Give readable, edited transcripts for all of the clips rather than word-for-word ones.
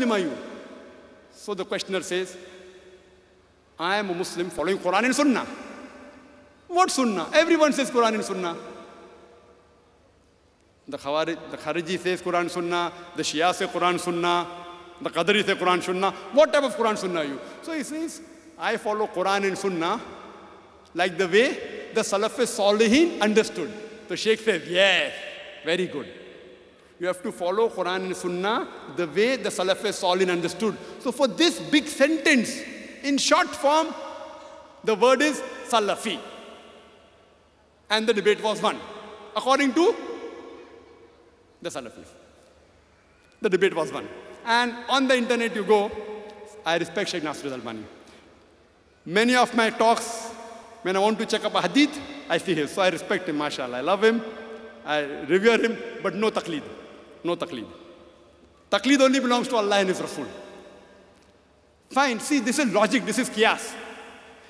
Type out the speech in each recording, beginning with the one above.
Muslim are you? So the questioner says, I am a Muslim following Quran and Sunnah. What Sunnah? Everyone says Quran and Sunnah. The Khariji says Quran Sunnah, the Shia say Quran Sunnah, the Qadri say Quran Sunnah. What type of Quran Sunnah are you? So he says, I follow Quran and Sunnah like the way the Salaf Salihin understood. The Sheikh says, yes, very good. You have to follow Quran and Sunnah the way the Salaf Salihin understood. So for this big sentence, in short form, the word is Salafi. And the debate was won, according to the Salafis. The debate was won. And on the internet you go, I respect Sheikh Nasruddin Albani. Many of my talks, when I want to check up a hadith, I see his. So I respect him, mashallah. I love him, I revere him, but no taqleed. No taqleed. Taqleed only belongs to Allah and His Rasul. Fine, see, this is logic, this is qiyas.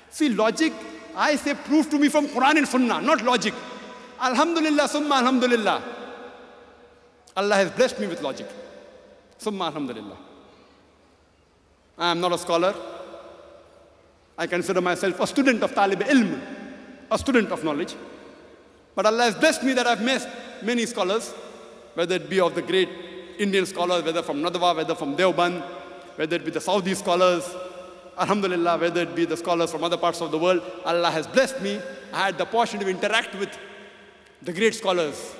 See, logic, I say, prove to me from Quran and Sunnah, not logic. Alhamdulillah, summa alhamdulillah. Allah has blessed me with logic. Summa alhamdulillah. I am not a scholar. I consider myself a student of talib ilm, a student of knowledge. But Allah has blessed me that I've met many scholars, whether it be of the great Indian scholars, whether from Nadwa, whether from Deoband, whether it be the Saudi scholars, alhamdulillah, whether it be the scholars from other parts of the world. Allah has blessed me. I had the opportunity to interact with the great scholars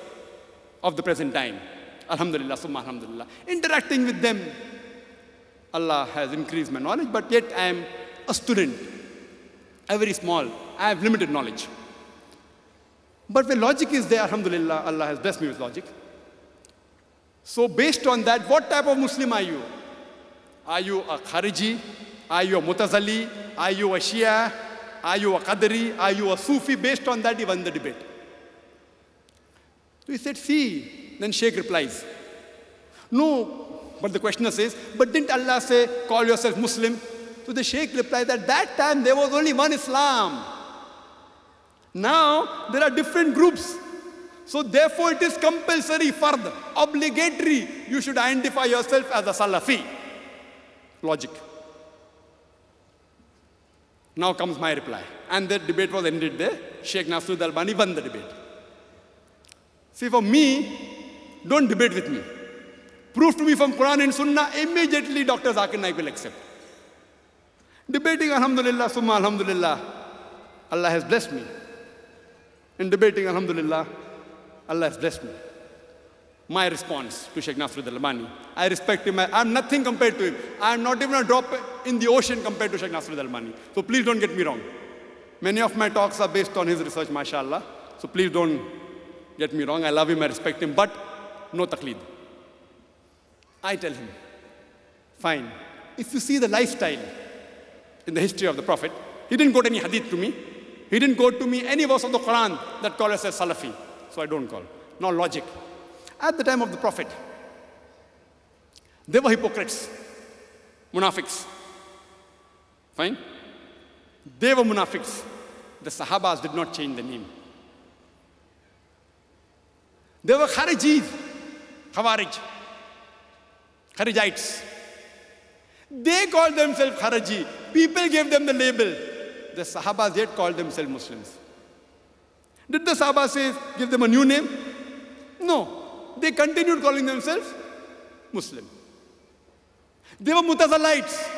of the present time. Alhamdulillah, summa alhamdulillah. Interacting with them, Allah has increased my knowledge, but yet I am a student, a very small. I have limited knowledge. But when logic is there, alhamdulillah, Allah has blessed me with logic. So based on that, what type of Muslim are you? Are you a Khariji? Are you a Mutazali? Are you a Shia? Are you a Qadri? Are you a Sufi? Based on that, he won the debate. So he said, see, then Shaykh replies, no, but the questioner says, but didn't Allah say, call yourself Muslim? So the Shaykh replies, at that time, there was only one Islam. Now, there are different groups. So therefore, it is compulsory, fard, obligatory. You should identify yourself as a Salafi. Logic. Now comes my reply. And the debate was ended there. Sheikh Nasruddin Albani won the debate. See, for me, don't debate with me. Prove to me from Quran and Sunnah, immediately Dr. Zakir Naik will accept. Debating, alhamdulillah, summa alhamdulillah, Allah has blessed me. In debating, alhamdulillah, Allah has blessed me. My response to Sheikh Nasruddin Albani, I respect him. I'm nothing compared to him. I'm not even a drop in the ocean compared to Sheikh Nasruddin Albani. So please don't get me wrong. Many of my talks are based on his research, mashallah. So please don't get me wrong. I love him, I respect him, but no taqleed. I tell him, fine. If you see the lifestyle in the history of the Prophet, he didn't quote any hadith to me. He didn't quote to me any verse of the Quran that calls us as Salafi. So I don't call. No logic. At the time of the Prophet, they were hypocrites, munafiqs. Fine? They were munafiqs. The Sahabas did not change the name. They were Kharijis, Khawarij, Kharijites. They called themselves Khariji. People gave them the label. The Sahabas yet called themselves Muslims. Did the Sahabas say, give them a new name? No. They continued calling themselves Muslim. They were Mutazalites.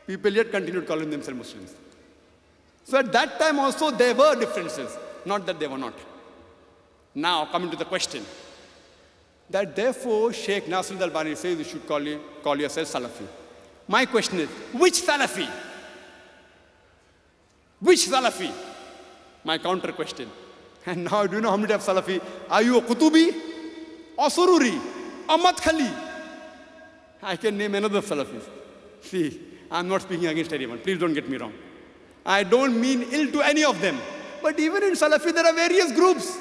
People yet continued calling themselves Muslims. So at that time also there were differences. Not that they were not. Now coming to the question. That therefore Sheikh Nasruddin Albani says you should call yourself Salafi. My question is, which Salafi? Which Salafi? My counter question. And now do you know how many types of Salafi? Are you a Qutubi or Sururi or Madkhali? I can name another Salafis. See, I'm not speaking against anyone. Please don't get me wrong. I don't mean ill to any of them. But even in Salafi, there are various groups.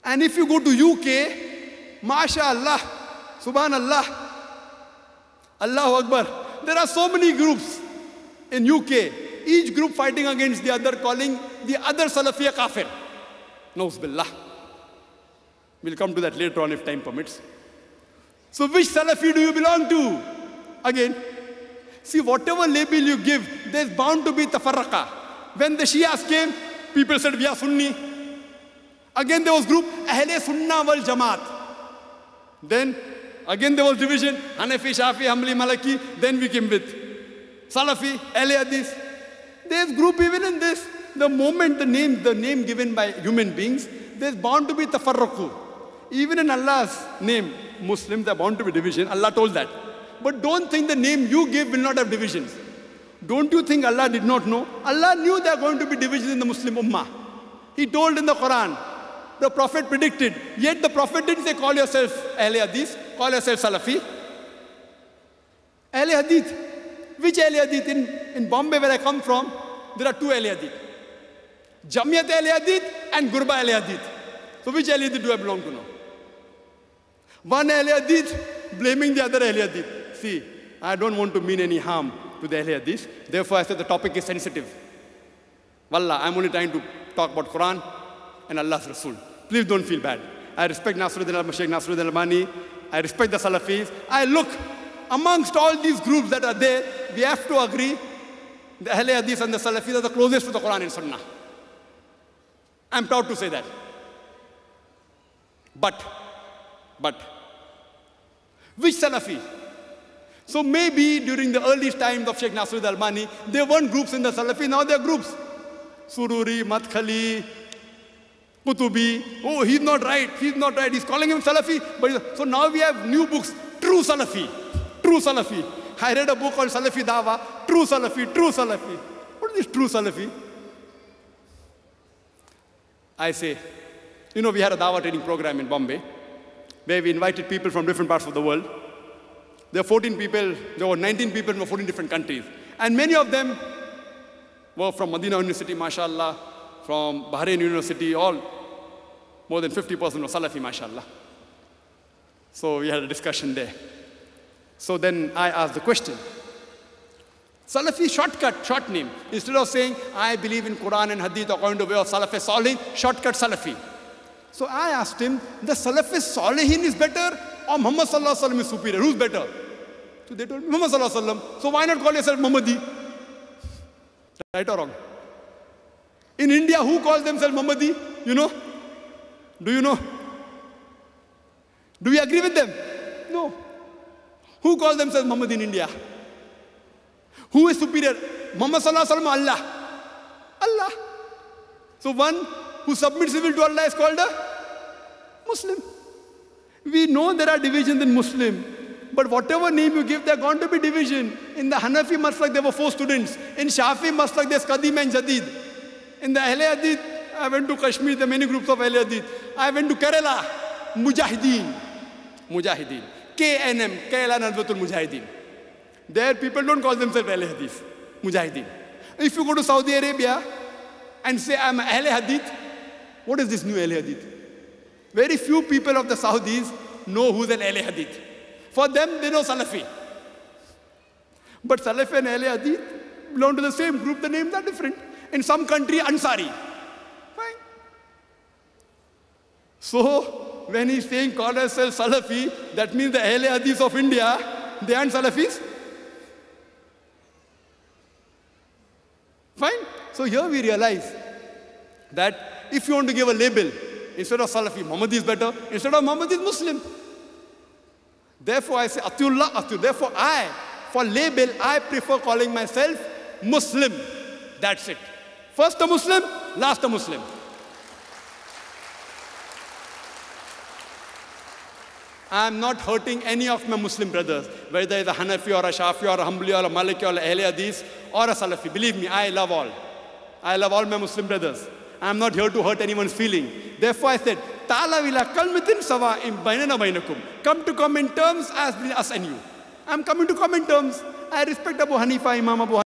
And if you go to UK, MashaAllah, Subhanallah, Allahu Akbar, there are so many groups in UK, each group fighting against the other, calling the other Salafi a kafir. Nauz billah. We'll come to that later on if time permits. So which Salafi do you belong to? Again, see, whatever label you give, there's bound to be tafarraqa. When the Shias came, people said, we are Sunni. Again, there was group, Ahle Sunnah wal Jamaat. Then, again, there was division, Hanafi, Shafi, Hanbali, Maliki. Then we came with Salafi, Ahle Hadith. There's group even in this. The moment the name given by human beings, there's bound to be tafarruqu. Even in Allah's name, Muslims are bound to be division. Allah told that. But don't think the name you give will not have divisions. Don't you think Allah did not know? Allah knew there are going to be divisions in the Muslim Ummah. He told in the Quran. The Prophet predicted. Yet the Prophet didn't say, call yourself Ahle Hadith, call yourself Salafi. Ahle Hadith. Which Ahle Hadith? In Bombay, where I come from, there are two Ahle Hadith. Jamiyat Ahle Hadith and Gurba Ahle Hadith. So which Ahle Hadith do I belong to now? One Ahle Hadith blaming the other Ahle Hadith. See, I don't want to mean any harm to the Ahle Hadith. Therefore, I said the topic is sensitive. Wallah, I'm only trying to talk about Quran and Allah's Rasul. Please don't feel bad. I respect Sheikh Nasruddin Albani. I respect the Salafis. I look, amongst all these groups that are there, we have to agree, the Ahle Hadith and the Salafis are the closest to the Quran and Sunnah. I'm proud to say that. But, which Salafi? So maybe during the early times of Sheikh Nasruddin Albani, there weren't groups in the Salafi, now there are groups. Sururi, Madkhali, Qutubi. Oh, he's not right, he's calling him Salafi. So now we have new books, True Salafi. I read a book called Salafi Dawa, True Salafi. What is this True Salafi? I say, we had a Dawa training program in Bombay, where we invited people from different parts of the world. There were 19 people from 14 different countries. And many of them were from Medina University, mashallah, from Bahrain University, all more than 50% were Salafi, mashallah. So we had a discussion there. So then I asked the question, Salafi short name. Instead of saying, I believe in Quran and Hadith according to the way of Salafi Salihin, shortcut Salafi. So I asked him, the Salafi Salihin is better or Muhammad Sallallahu Alaihi Wasallam is superior? Who's better? So they told me, Muhammad Sallallahu Alaihi Wasallam. So why not call yourself Muhammadi? Right or wrong? In India, who calls themselves Muhammadi? Do you know? Do we agree with them? No. Who calls themselves Muhammad in India? Who is superior? Muhammad Sallallahu Alaihi Wasallam or Allah? So one who submits his will to Allah is called a Muslim. We know there are divisions in Muslim, but whatever name you give, there are going to be division. In the Hanafi Maslak, there were 4 students. In Shafi Maslak, there's Qadim and Jadid. In the Ahle Hadith, I went to Kashmir, there are many groups of Ahle Hadith. I went to Kerala, Mujahideen. KNM, Kerala Nadwatul Mujahideen. There, people don't call themselves Ahle Hadith, Mujahideen. If you go to Saudi Arabia and say, I'm Ahle Hadith, what is this new Ahle Hadith? Very few people of the Saudis know who's an Ahle Hadith. For them, they know Salafi. But Salafi and Ahle Hadith belong to the same group, the names are different. In some country, Ansari. Fine. So, when he's saying call ourselves Salafi, that means the Ahle Hadith of India, they aren't Salafis? Fine. So here we realize that if you want to give a label, instead of Salafi, Muhammad is better. Instead of Muhammad is Muslim. Therefore I say, Atiullah, Atiullah. Therefore for label, I prefer calling myself Muslim. That's it. First a Muslim, last a Muslim. I'm not hurting any of my Muslim brothers, whether it's a Hanafi or a Shafi or a Hanbali or a Maliki or a Ahle Hadith or a Salafi. Believe me, I love all. I love all my Muslim brothers. I'm not here to hurt anyone's feeling. Therefore I said, Ta'ala ila kalmatin sawa'im bainana bainakum. Come to common terms as between us and you. I'm coming to common terms. I respect Abu Hanifa, Imam Abu Hanifa.